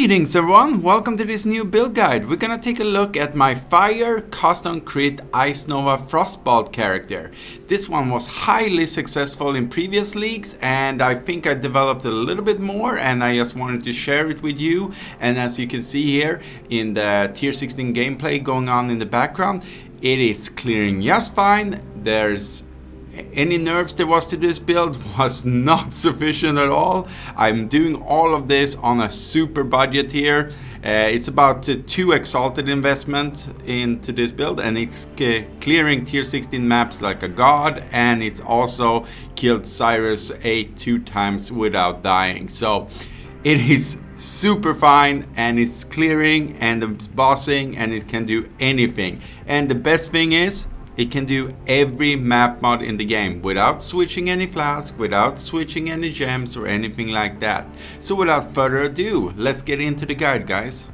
Greetings everyone, welcome to this new build guide. We're gonna take a look at my Fire Custom Crit Ice Nova Frostbolt character. This one was highly successful in previous leagues and I think I developed a little bit more and I just wanted to share it with you. And as you can see here in the tier 16 gameplay going on in the background, it is clearing just fine. There's any nerfs there was to this build was not sufficient at all. I'm doing all of this on a super budget here. It's about 2 exalted investment into this build and it's clearing tier 16 maps like a god, and it's also killed Cyrus 8 2 times without dying. So it is super fine and it's clearing and it's bossing and it can do anything. And the best thing is, it can do every map mod in the game without switching any Flask, without switching any gems or anything like that. So without further ado, let's get into the guide, guys.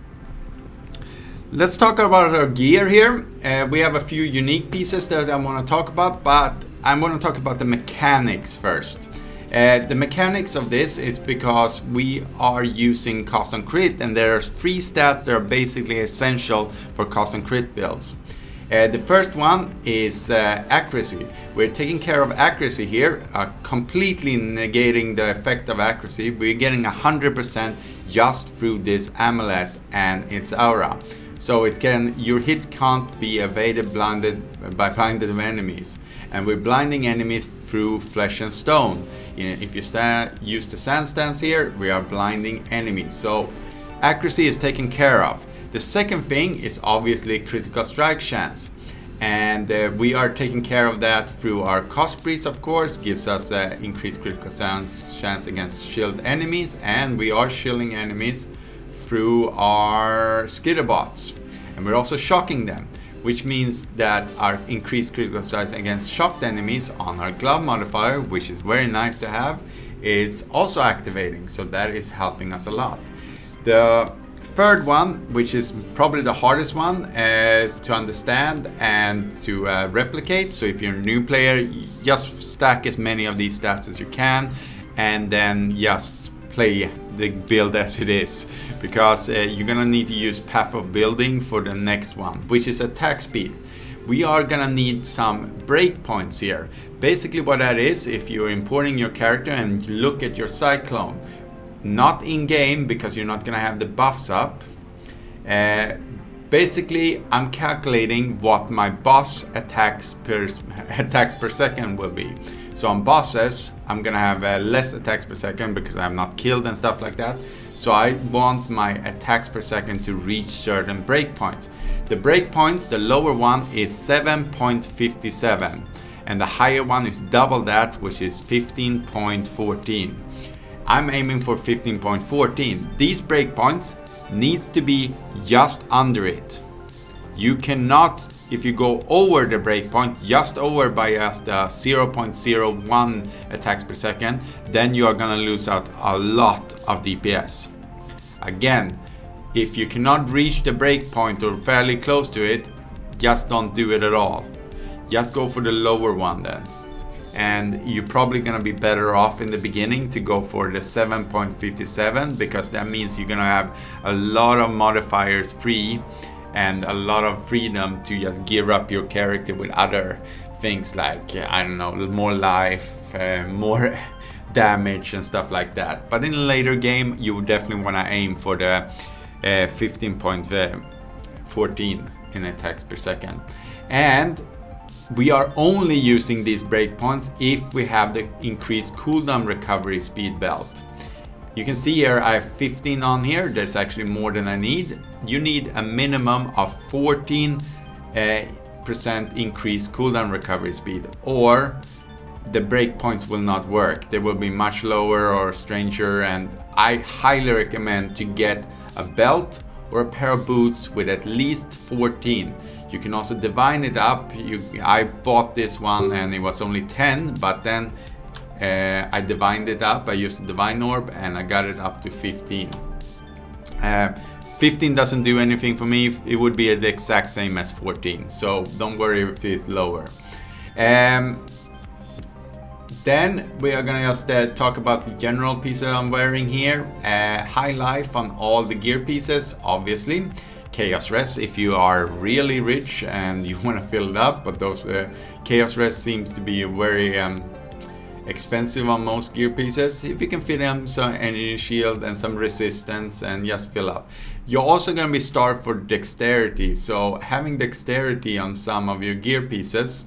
Let's talk about our gear here. We have a few unique pieces that I want to talk about, but I'm going to talk about the mechanics first. The mechanics of this is because we are using custom crit and there are 3 stats that are basically essential for custom crit builds. The first one is accuracy. We're taking care of accuracy here, completely negating the effect of accuracy. We're getting 100% just through this amulet and its aura. So your hits can't be evaded, blinded by blinded enemies. And we're blinding enemies through flesh and stone. If you use the sand stance here, we are blinding enemies. So accuracy is taken care of. The second thing is obviously critical strike chance, and we are taking care of that through our cospris, of course, gives us increased critical chance against shield enemies, and we are shielding enemies through our skitterbots, and we're also shocking them, which means that our increased critical strike against shocked enemies on our glove modifier, which is very nice to have, is also activating, so that is helping us a lot. The third one, which is probably the hardest one to understand and to replicate. So if you're a new player, just stack as many of these stats as you can and then just play the build as it is, because you're gonna need to use path of building for the next one, which is attack speed. We are gonna need some breakpoints here. Basically what that is, if you're importing your character and you look at your cyclone, not in game because you're not gonna have the buffs up. Basically, I'm calculating what my boss attacks per second will be. So on bosses, I'm gonna have less attacks per second because I'm not killed and stuff like that. So I want my attacks per second to reach certain breakpoints. The breakpoints, the lower one is 7.57, and the higher one is double that, which is 15.14. I'm aiming for 15.14. These breakpoints needs to be just under it. You cannot, if you go over the breakpoint, just over by just 0.01 attacks per second, then you are gonna lose out a lot of DPS. Again, if you cannot reach the breakpoint or fairly close to it, just don't do it at all. Just go for the lower one then. And you're probably gonna be better off in the beginning to go for the 7.57, because that means you're gonna have a lot of modifiers free and a lot of freedom to just gear up your character with other things like, I don't know, more life, more damage and stuff like that. But in a later game, you would definitely wanna aim for the 15.14 in attacks per second. And we are only using these breakpoints if we have the increased cooldown recovery speed belt. You can see here I have 15 on here. There's actually more than I need. You need a minimum of 14% increased cooldown recovery speed, or the breakpoints will not work. They will be much lower or stranger, and I highly recommend to get a belt or a pair of boots with at least 14. You can also divine it up. I bought this one and it was only 10, but then I divined it up. I used a divine orb and I got it up to 15. 15 doesn't do anything for me. It would be the exact same as 14, so don't worry if it's lower. Then we are gonna just talk about the general pieces I'm wearing here. High life on all the gear pieces, obviously. Chaos Rest if you are really rich and you want to fill it up, but those Chaos Rest seems to be very expensive on most gear pieces. If you can fit in some energy shield and some resistance and just fill up. You're also going to be starved for dexterity, so having dexterity on some of your gear pieces,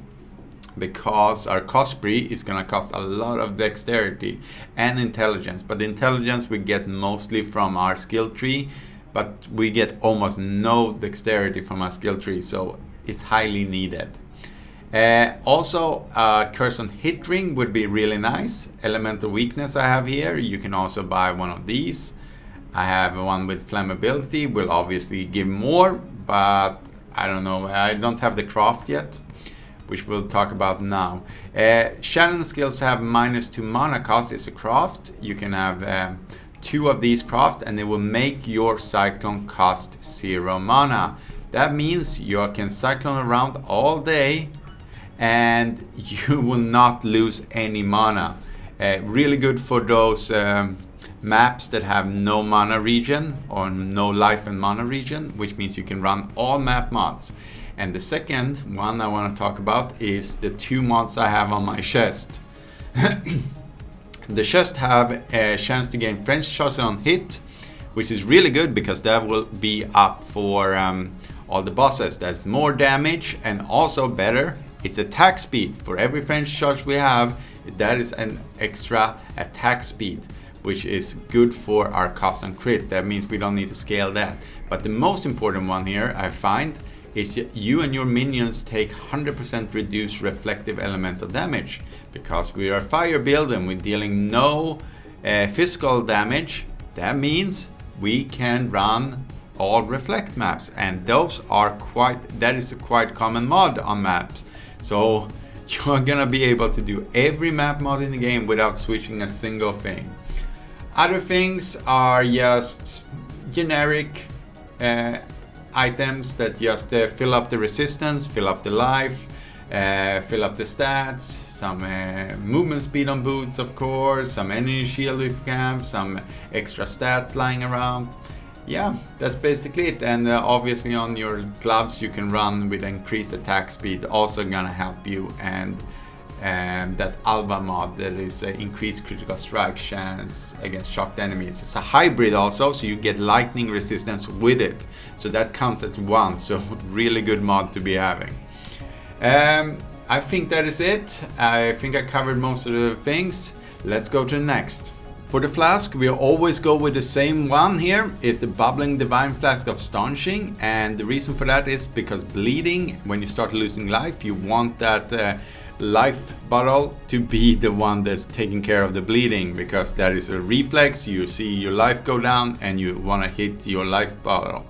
because our cospri is going to cost a lot of dexterity and intelligence, but the intelligence we get mostly from our skill tree, but we get almost no dexterity from our skill tree, so it's highly needed. Also, Curse on Hit Ring would be really nice. Elemental Weakness I have here. You can also buy one of these. I have one with Flammability, will obviously give more, but I don't know, I don't have the craft yet, which we'll talk about now. Shadow skills have -2 mana cost is a craft. You can have 2 of these craft and it will make your cyclone cost 0 mana. That means you can cyclone around all day and you will not lose any mana. Really good for those maps that have no mana region or no life and mana region, which means you can run all map mods. And the second one I want to talk about is the 2 mods I have on my chest. The chest have a chance to gain French shots on hit, which is really good because that will be up for all the bosses. That's more damage and also better, it's attack speed. For every French shot we have, that is an extra attack speed, which is good for our cost on crit. That means we don't need to scale that. But the most important one here I find is that you and your minions take 100% reduced reflective elemental damage. Because we are fire build and we're dealing no physical damage, that means we can run all reflect maps, and those are that is a quite common mod on maps. So you're gonna be able to do every map mod in the game without switching a single thing. Other things are just generic items that just fill up the resistance, fill up the life, fill up the stats, some movement speed on boots, of course, some energy shield if you have, some extra stats lying around. Yeah, that's basically it. And obviously on your gloves you can run with increased attack speed, also gonna help you. And that Alba mod, that is increased critical strike chance against shocked enemies. It's a hybrid also, so you get lightning resistance with it, so that counts as one. So really good mod to be having. I think that is it. I think I covered most of the things. Let's go to the next. For the flask, we always go with the same one here. Is the Bubbling Divine Flask of Astonishing, and the reason for that is because bleeding, when you start losing life, you want that life bottle to be the one that's taking care of the bleeding, because that is a reflex. You see your life go down and you want to hit your life bottle.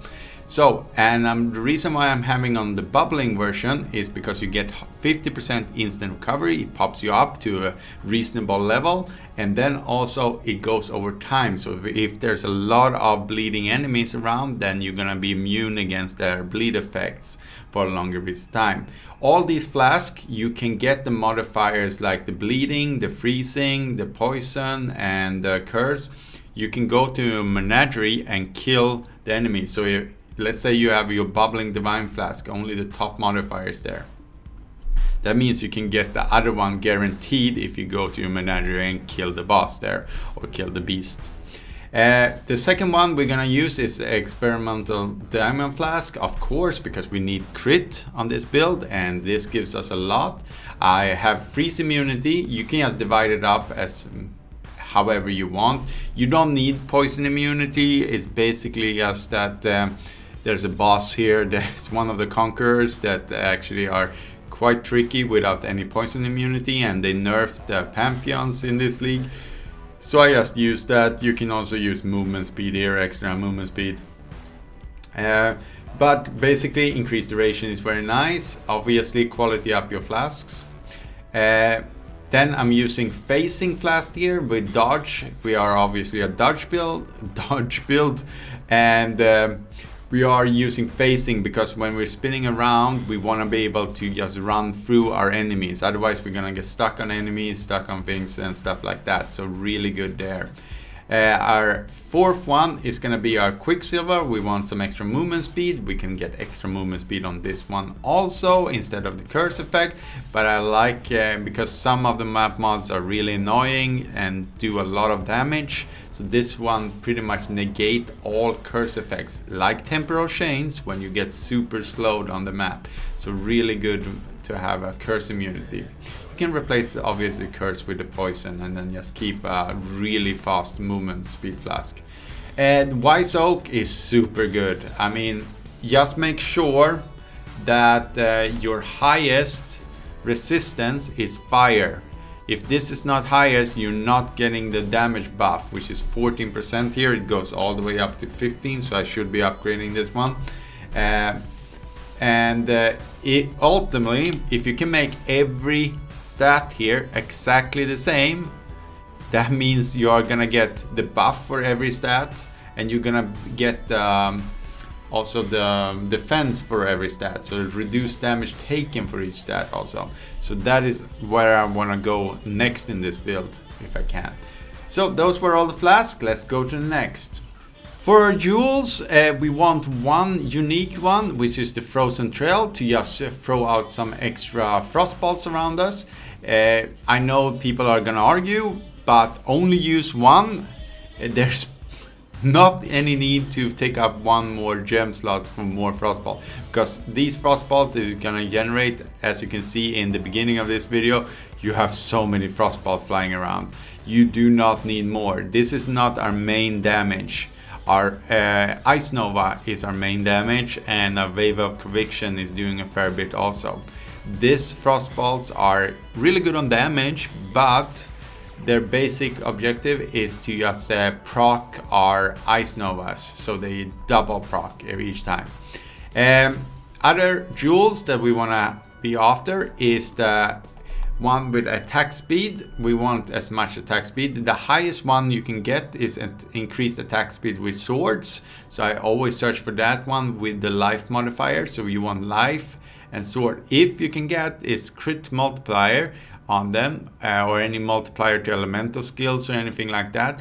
So, and the reason why I'm having on the bubbling version is because you get 50% instant recovery. It pops you up to a reasonable level, and then also it goes over time. So if there's a lot of bleeding enemies around, then you're gonna be immune against their bleed effects for a longer bit of time. All these flasks, you can get the modifiers like the bleeding, the freezing, the poison, and the curse. You can go to a menagerie and kill the enemy. So let's say you have your Bubbling Divine Flask, only the top modifiers there. That means you can get the other one guaranteed if you go to your menagerie and kill the boss there, or kill the beast. The second one we're gonna use is Experimental Diamond Flask, of course, because we need crit on this build, and this gives us a lot. I have freeze immunity. You can just divide it up as however you want. You don't need poison immunity. It's basically just that there's a boss here that's one of the conquerors that actually are quite tricky without any poison immunity, and they nerfed the Pantheons in this league. So I just use that. You can also use movement speed here, extra movement speed. But basically increased duration is very nice. Obviously quality up your flasks. Then I'm using Facing Flask here with dodge. We are obviously a dodge build, and we are using phasing because when we're spinning around, we want to be able to just run through our enemies. Otherwise, we're gonna get stuck on enemies, stuck on things and stuff like that. So really good there. Our fourth one is going to be our Quicksilver. We want some extra movement speed. We can get extra movement speed on this one also instead of the curse effect. But I like because some of the map mods are really annoying and do a lot of damage. So this one pretty much negate all curse effects like temporal chains when you get super slowed on the map. So really good to have a curse immunity. You can replace obviously curse with the poison and then just keep a really fast movement speed flask. And Wise Oak is super good. I mean, just make sure that your highest resistance is fire. If this is not highest, you're not getting the damage buff, which is 14% here. It goes all the way up to 15, so I should be upgrading this one. Ultimately, if you can make every stat here exactly the same, that means you are gonna get the buff for every stat, and you're gonna get also the defense for every stat, so reduced damage taken for each stat also. So that is where I want to go next in this build if I can. So those were all the flasks. Let's go to the next. For our jewels, we want one unique one, which is the Frozen Trail, to just throw out some extra frost bolts around us. I know people are gonna argue, but only use one. There's not any need to take up one more gem slot for more frostbolt, because these frostbolt is gonna generate, as you can see in the beginning of this video, you have so many frostbolts flying around. You do not need more. This is not our main damage. Our Ice Nova is our main damage, and our Wave of Conviction is doing a fair bit also. These frostbolts are really good on damage, but their basic objective is to just proc our Ice Novas, so they double proc each time. Other jewels that we want to be after is the one with attack speed. We want as much attack speed. The highest one you can get is an increased attack speed with swords, so I always search for that one with the life modifier. So you want life and sword. If you can get is crit multiplier on them, or any multiplier to elemental skills or anything like that,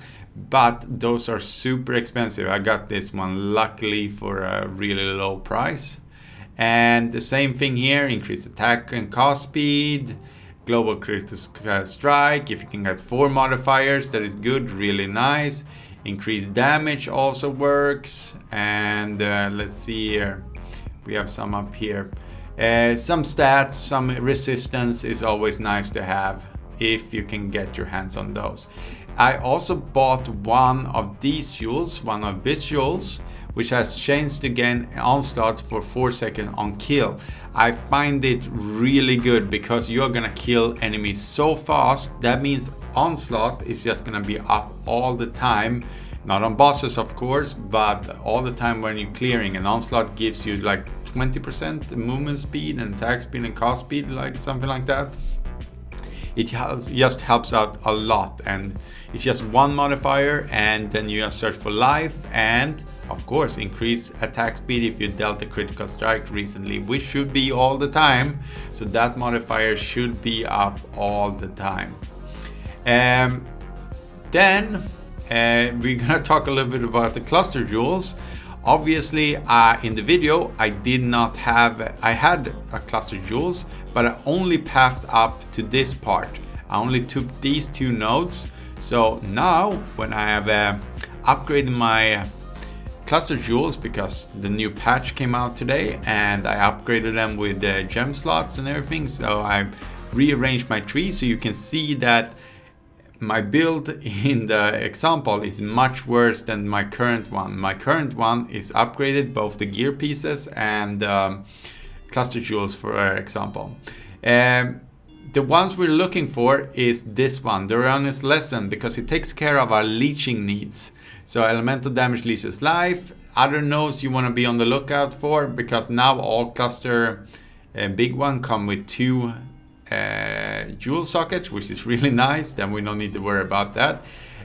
but those are super expensive. I got this one luckily for a really low price. And the same thing here, increased attack and cost speed, global critical strike. If you can get 4 modifiers, that is good, really nice. Increased damage also works. And let's see here, we have some up here. Some stats, some resistance is always nice to have if you can get your hands on those. I also bought one of these jewels, one of these jewels, which has changed to gain onslaught for 4 seconds on kill. I find it really good because you're gonna kill enemies so fast. That means onslaught is just gonna be up all the time. Not on bosses of course, but all the time when you're clearing. And onslaught gives you like 20% movement speed and attack speed and cost speed, like something like that. It just helps out a lot, and it's just one modifier, and then you just search for life and of course increase attack speed if you dealt a critical strike recently, which should be all the time. So that modifier should be up all the time. Then we're gonna talk a little bit about the cluster jewels. Obviously in the video I had a cluster jewels, but I only pathed up to this part. I only took these 2 nodes. So now when I have upgraded my cluster jewels, because the new patch came out today and I upgraded them with gem slots and everything, so I rearranged my tree, so you can see that my build in the example is much worse than my current one. My current one is upgraded, both the gear pieces and cluster jewels for example. The ones we're looking for is this one, the Erroneous Lesson, because it takes care of our leeching needs. So elemental damage leeches life. Other nodes you want to be on the lookout for, because now all cluster big one come with 2 jewel sockets, which is really nice. Then we don't need to worry about that.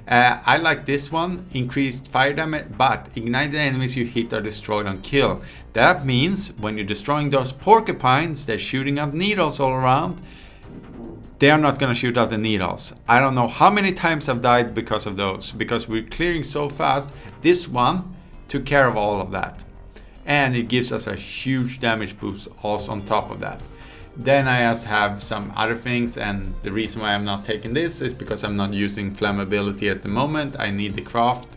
I like this one, increased fire damage, but ignited enemies you hit are destroyed on kill. That means when you're destroying those porcupines, they're shooting out needles all around. They are not gonna shoot out the needles. I don't know how many times I've died because of those, because we're clearing so fast. This one took care of all of that. And it gives us a huge damage boost also on top of that. Then I just have some other things, and the reason why I'm not taking this is because I'm not using flammability at the moment. I need to craft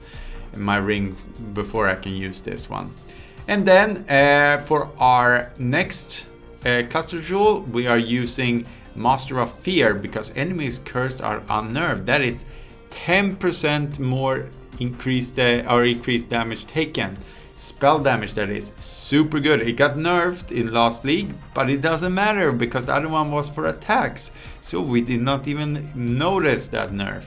my ring before I can use this one. And then for our next cluster jewel, we are using Master of Fear, because enemies cursed are unnerved. That is 10% more increased damage taken. Spell damage, that is super good. It got nerfed in last league, but it doesn't matter because the other one was for attacks. So we did not even notice that nerf.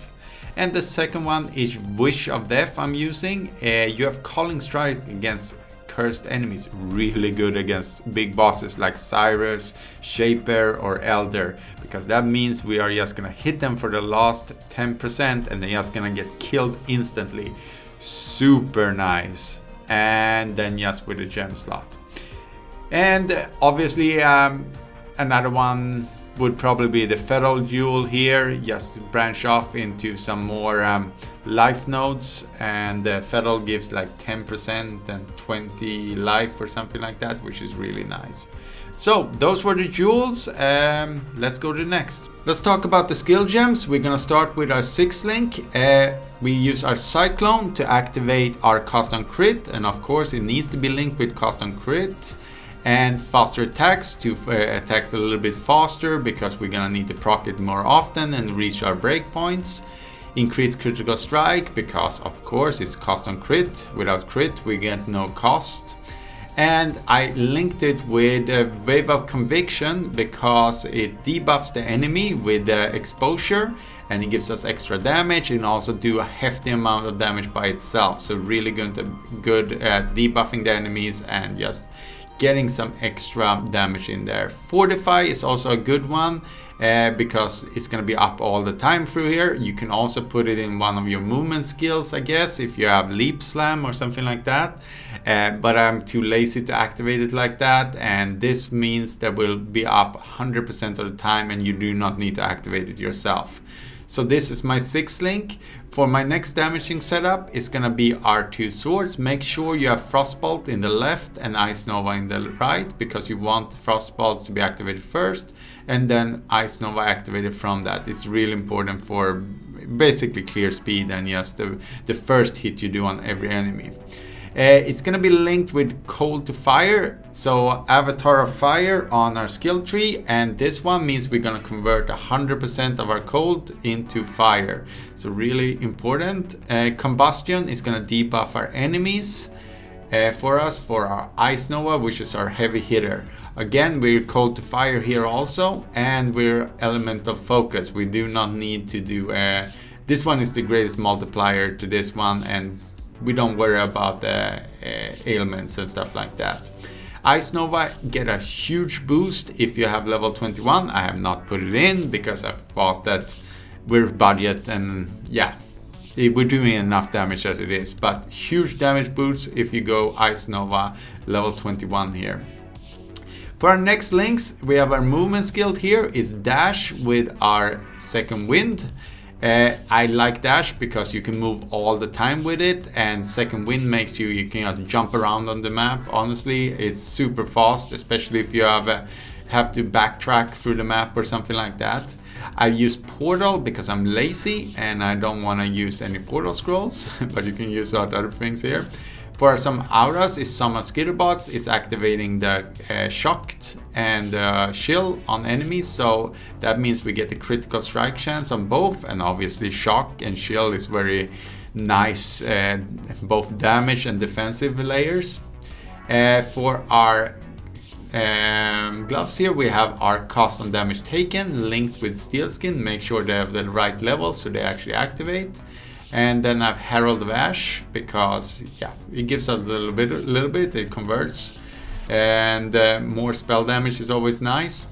And the second one is Wish of Death I'm using. You have Calling Strike against cursed enemies, really good against big bosses like Cyrus, Shaper or Elder, because that means we are just gonna hit them for the last 10% and they're just gonna get killed instantly. Super nice. And then just with a gem slot. And obviously another one would probably be the Feral Jewel here, just branch off into some more life nodes, and the Feral gives like 10% and 20 life or something like that, which is really nice. So those were the jewels. Let's go to the next. Let's talk about the skill gems. We're gonna start with our 6th link. We use our Cyclone to activate our cost on crit, and of course it needs to be linked with cost on crit. And faster attacks to attacks a little bit faster, because we're gonna need to proc it more often and reach our breakpoints. Increase critical strike, because of course it's cost on crit. Without crit we get no cost. And I linked it with a Wave of Conviction because it debuffs the enemy with exposure, and it gives us extra damage and also do a hefty amount of damage by itself. So really good at debuffing the enemies and just getting some extra damage in there. Fortify is also a good one because it's going to be up all the time through here. You can also put it in one of your movement skills, I guess, if you have Leap Slam or something like that. But I'm too lazy to activate it like that, and this means that will be up 100% of the time and you do not need to activate it yourself. So this is my 6th link. For my next damaging setup, it's gonna be our 2 swords. Make sure you have Frostbolt in the left and Ice Nova in the right, because you want Frostbolt to be activated first and then Ice Nova activated from that. It's really important for basically clear speed and just the first hit you do on every enemy. It's gonna be linked with Cold to Fire, so Avatar of Fire on our skill tree, and this one means we're gonna convert 100% of our cold into fire, so really important. Combustion is gonna debuff our enemies for us for our Ice Nova, which is our heavy hitter. Again, we're Cold to Fire here also, and we're Elemental Focus. We do not need to do this one is the greatest multiplier to this one, and we don't worry about the ailments and stuff like that. Ice Nova get a huge boost if you have level 21. I have not put it in because I thought that we're budget and yeah, we're doing enough damage as it is, but huge damage boost if you go Ice Nova level 21 here. For our next links, we have our movement skill here is Dash with our Second Wind. I like Dash because you can move all the time with it, and Second Wind makes you can just jump around on the map. Honestly, it's super fast, especially if you have to backtrack through the map or something like that. I use Portal because I'm lazy and I don't want to use any portal scrolls, but you can use other things here. For some auras is Summon Skitterbots. It's activating the Shocked and Chill on enemies, so that means we get the critical strike chance on both, and obviously Shock and Chill is very nice, both damage and defensive layers. For our gloves here, we have our cost on damage taken linked with Steel Skin. Make sure they have the right level so they actually activate. And then I have Herald of Ash because yeah, it gives a little bit, it converts, and more spell damage is always nice.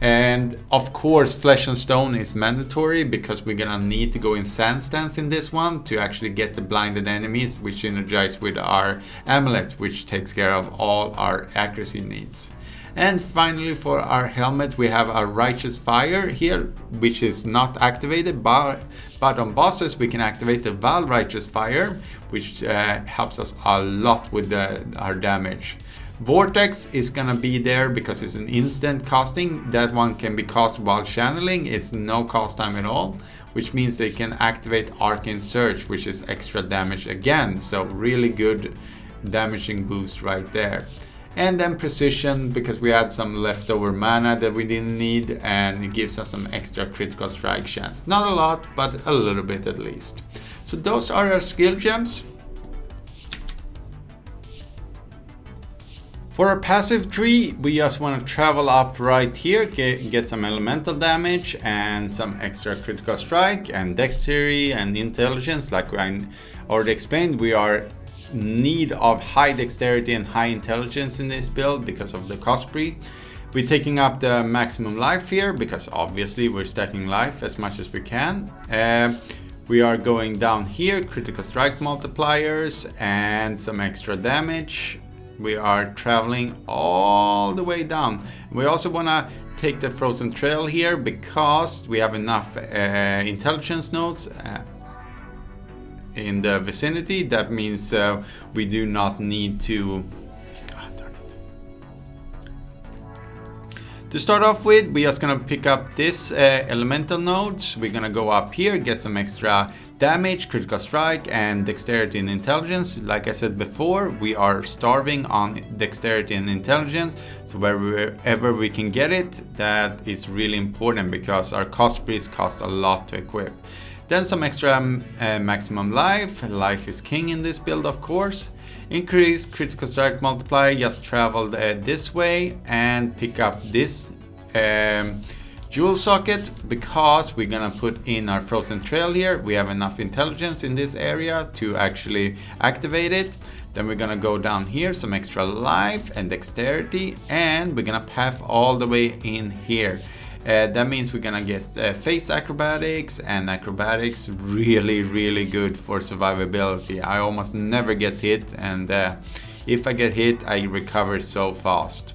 And of course Flesh and Stone is mandatory, because we're gonna need to go in Sand Stance in this one to actually get the blinded enemies, which synergize with our amulet, which takes care of all our accuracy needs. And finally, for our helmet, we have our Righteous Fire here, which is not activated, but on bosses we can activate the Val Righteous Fire, which helps us a lot with our damage. Vortex is gonna be there because it's an instant casting. That one can be cast while channeling. It's no cost time at all, which means they can activate Arcane Surge, which is extra damage again. So really good damaging boost right there. And then Precision, because we had some leftover mana that we didn't need, and it gives us some extra critical strike chance. Not a lot, but a little bit at least. So those are our skill gems. For our passive tree, we just want to travel up right here, get some elemental damage and some extra critical strike and dexterity and intelligence. Like I already explained, we are in need of high dexterity and high intelligence in this build because of the cospri. We're taking up the maximum life here because obviously we're stacking life as much as we can. We are going down here, critical strike multipliers and some extra damage. We are traveling all the way down. We also want to take the Frozen Trail here because we have enough intelligence nodes in the vicinity. That means we do not need to... To start off with, we're just gonna pick up this elemental nodes. We're gonna go up here, get some extra damage, critical strike, and dexterity and intelligence. Like I said before, we are starving on dexterity and intelligence. So wherever we can get it, that is really important because our cospris cost a lot to equip. Then some extra maximum life. Life is king in this build, of course. Increase critical strike multiplier, just travel this way and pick up this jewel socket because we're gonna put in our Frozen Trail here. We have enough intelligence in this area to actually activate it. Then we're gonna go down here, some extra life and dexterity, and we're gonna path all the way in here. That means we're gonna get face acrobatics, and acrobatics really good for survivability. I almost never get hit, and if I get hit I recover so fast.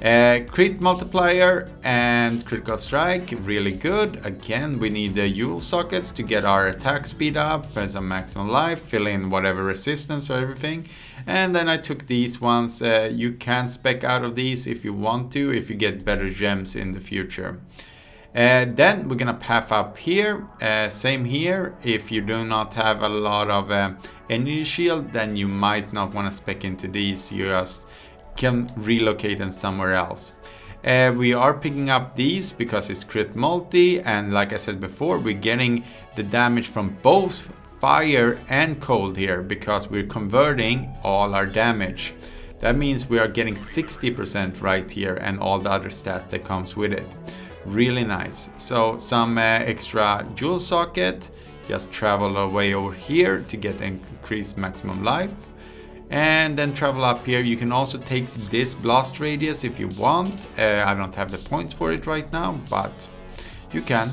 Crit multiplier and critical strike, really good. Again, we need the Yule sockets to get our attack speed up and some maximum life, fill in whatever resistance or everything. And then I took these ones. You can spec out of these if you want to, if you get better gems in the future. Then we're gonna path up here. Same here. If you do not have a lot of energy shield, then you might not want to spec into these. You just can relocate them somewhere else. We are picking up these because it's crit multi, and like I said before, we're getting the damage from both fire and cold here because we're converting all our damage. That means we are getting 60% right here and all the other stats that comes with it. Really nice. So some extra jewel socket, just travel away over here to get increased maximum life. And then travel up here. You can also take this blast radius if you want. I don't have the points for it right now, but you can.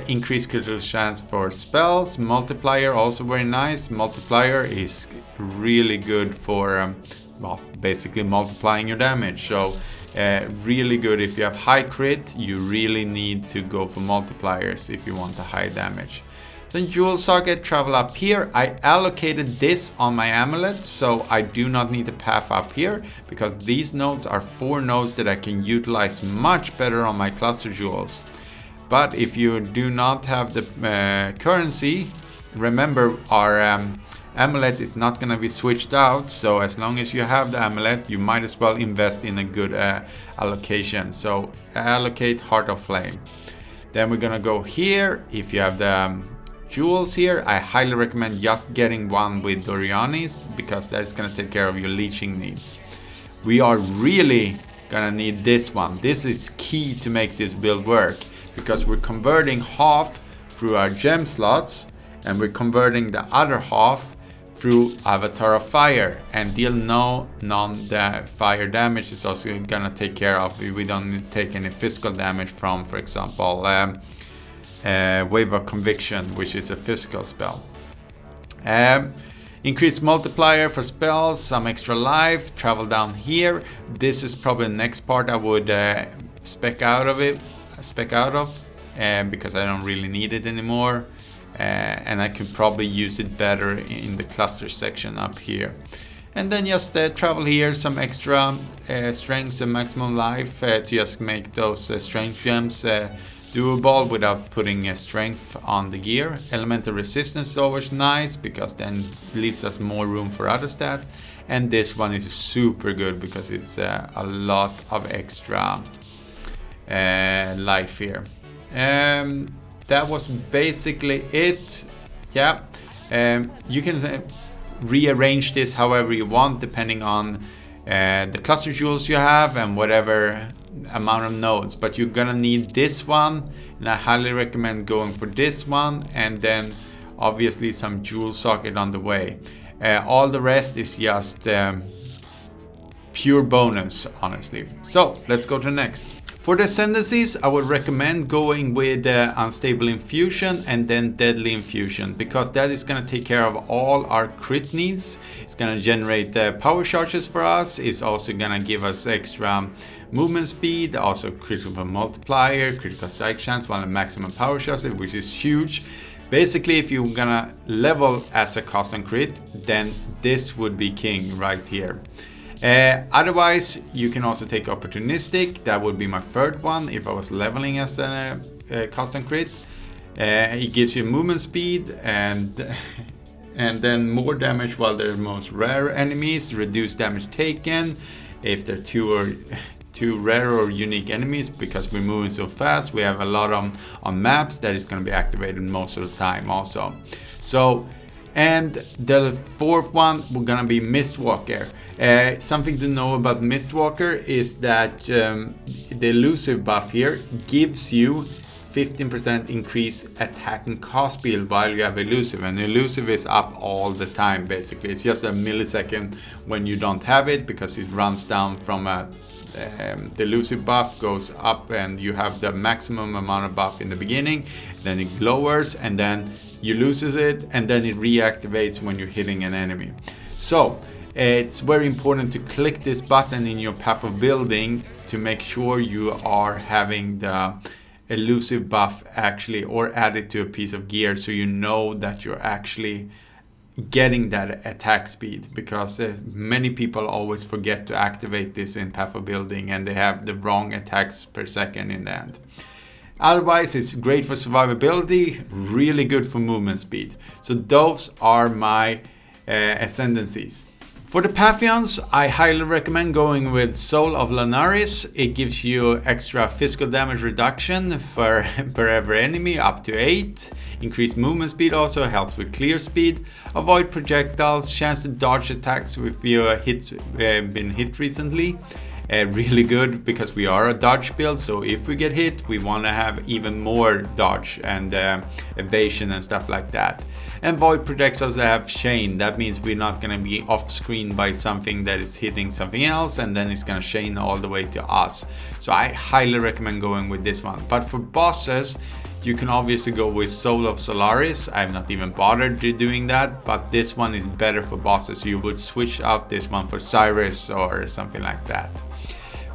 Increase critical chance for spells. Multiplier, also very nice. Multiplier is really good for well, basically multiplying your damage. So really good. If you have high crit, you really need to go for multipliers if you want a high damage. Then jewel socket, travel up here. I allocated this on my amulet, so I do not need to path up here because these nodes are 4 nodes that I can utilize much better on my cluster jewels. But if you do not have the currency, remember our amulet is not going to be switched out. So as long as you have the amulet, you might as well invest in a good allocation. So allocate Heart of Flame. Then we're going to go here. If you have the jewels here, I highly recommend just getting one with Doriani's because that's going to take care of your leeching needs. We are really going to need this one. This is key to make this build work, because we're converting half through our gem slots and we're converting the other half through Avatar of Fire and deal no non-fire damage. Is also gonna take care of. We don't need to take any physical damage from, for example, Wave of Conviction, which is a physical spell. Increased multiplier for spells, some extra life, travel down here. This is probably the next part I would spec out of, because I don't really need it anymore. And I could probably use it better in the cluster section up here. And then just travel here, some extra strengths and maximum life to just make those strength gems doable without putting strength on the gear. Elemental resistance is always nice because then leaves us more room for other stats. And this one is super good because it's a lot of extra life here. That was basically it. Yeah, you can rearrange this however you want depending on the cluster jewels you have and whatever amount of nodes, but you're gonna need this one, and I highly recommend going for this one, and then obviously some jewel socket on the way. All the rest is just pure bonus, honestly. So let's go to next. For the Ascendancies, I would recommend going with Unstable Infusion and then Deadly Infusion, because that is going to take care of all our crit needs. It's going to generate power charges for us. It's also going to give us extra movement speed, also critical multiplier, critical strike chance, while the maximum power charges, which is huge. Basically, if you're going to level as a cost on crit, then this would be king right here. Otherwise, you can also take Opportunistic. That would be my third one if I was leveling as a cost on crit. It gives you movement speed and then more damage while they're most rare enemies, reduce damage taken if they're two rare or unique enemies, because we're moving so fast. We have a lot on maps that is going to be activated most of the time also. So, and the fourth one, we're gonna be Mistwalker. Something to know about Mistwalker is that the elusive buff here gives you 15% increase attack and cost build while you have elusive, and elusive is up all the time basically. It's just a millisecond when you don't have it, because it runs down from the elusive buff goes up and you have the maximum amount of buff in the beginning, then it lowers and then you loses it, and then it reactivates when you're hitting an enemy. So it's very important to click this button in your path of building to make sure you are having the elusive buff actually, or add it to a piece of gear, so you know that you're actually getting that attack speed, because many people always forget to activate this in path of building and they have the wrong attacks per second in the end. Otherwise, it's great for survivability, really good for movement speed. So those are my Ascendancies. For the Pantheons, I highly recommend going with Soul of Lunaris. It gives you extra physical damage reduction for per every enemy, up to 8. Increased movement speed also helps with clear speed. Avoid projectiles, chance to dodge attacks if you been hit recently. Really good because we are a dodge build, so if we get hit we want to have even more dodge and evasion and stuff like that. And void projectiles that have chain, that means we're not going to be off screen by something that is hitting something else, and then it's going to chain all the way to us. So I highly recommend going with this one. But for bosses, you can obviously go with Soul of Solaris. I've not even bothered doing that, but this one is better for bosses. You would switch out this one for Cyrus or something like that.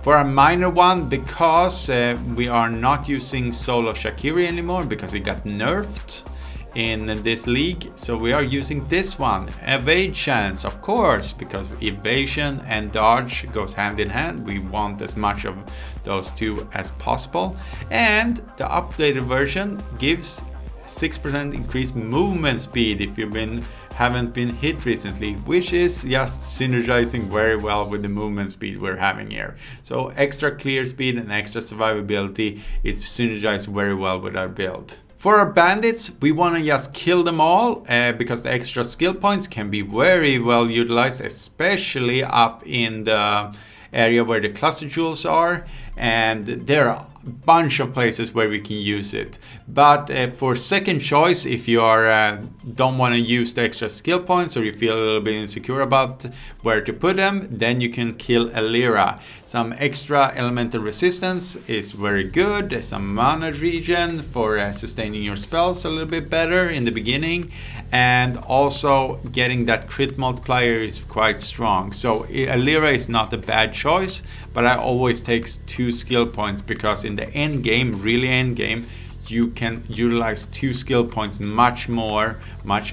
For a minor one, because we are not using Soul of Shakiri anymore because it got nerfed in this league, so we are using this one, Evade Chance, of course, because evasion and dodge goes hand in hand. We want as much of those two as possible, and the updated version gives 6% increased movement speed if you haven't been hit recently, which is just synergizing very well with the movement speed we're having here. So extra clear speed and extra survivability, it's synergized very well with our build. For our bandits, we want to just kill them all because the extra skill points can be very well utilized, especially up in the area where the cluster jewels are, and they're bunch of places where we can use it. But for second choice, if you are don't want to use the extra skill points, or you feel a little bit insecure about where to put them, then you can kill Elira. Some extra elemental resistance is very good, some mana regen for sustaining your spells a little bit better in the beginning, and also getting that crit multiplier is quite strong. So Elira is not a bad choice, but I always take 2 skill points, because in the end game, really end game, you can utilize 2 skill points much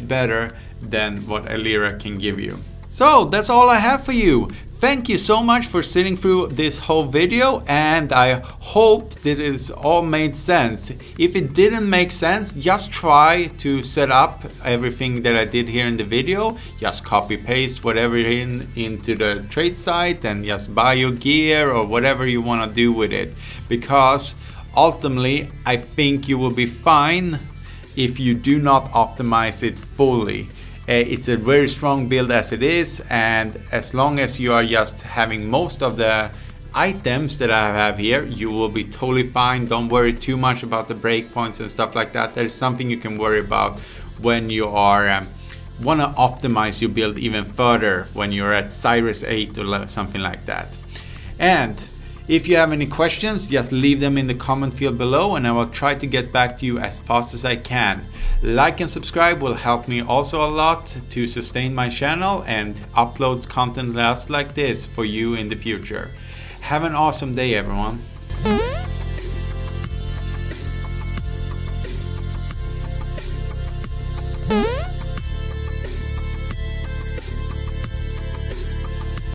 better than what Elira can give you. So that's all I have for you. Thank you so much for sitting through this whole video, and I hope that it all made sense. If it didn't make sense, just try to set up everything that I did here in the video. Just copy paste whatever into the trade site and just buy your gear or whatever you want to do with it, because ultimately I think you will be fine if you do not optimize it fully. It's a very strong build as it is, and as long as you are just having most of the items that I have here, you will be totally fine. Don't worry too much about the breakpoints and stuff like that. There's something you can worry about when you are want to optimize your build even further, when you're at Cyrus 8 or something like that. And if you have any questions, just leave them in the comment field below, and I will try to get back to you as fast as I can. Like and subscribe will help me also a lot to sustain my channel and upload content just like this for you in the future. Have an awesome day, everyone.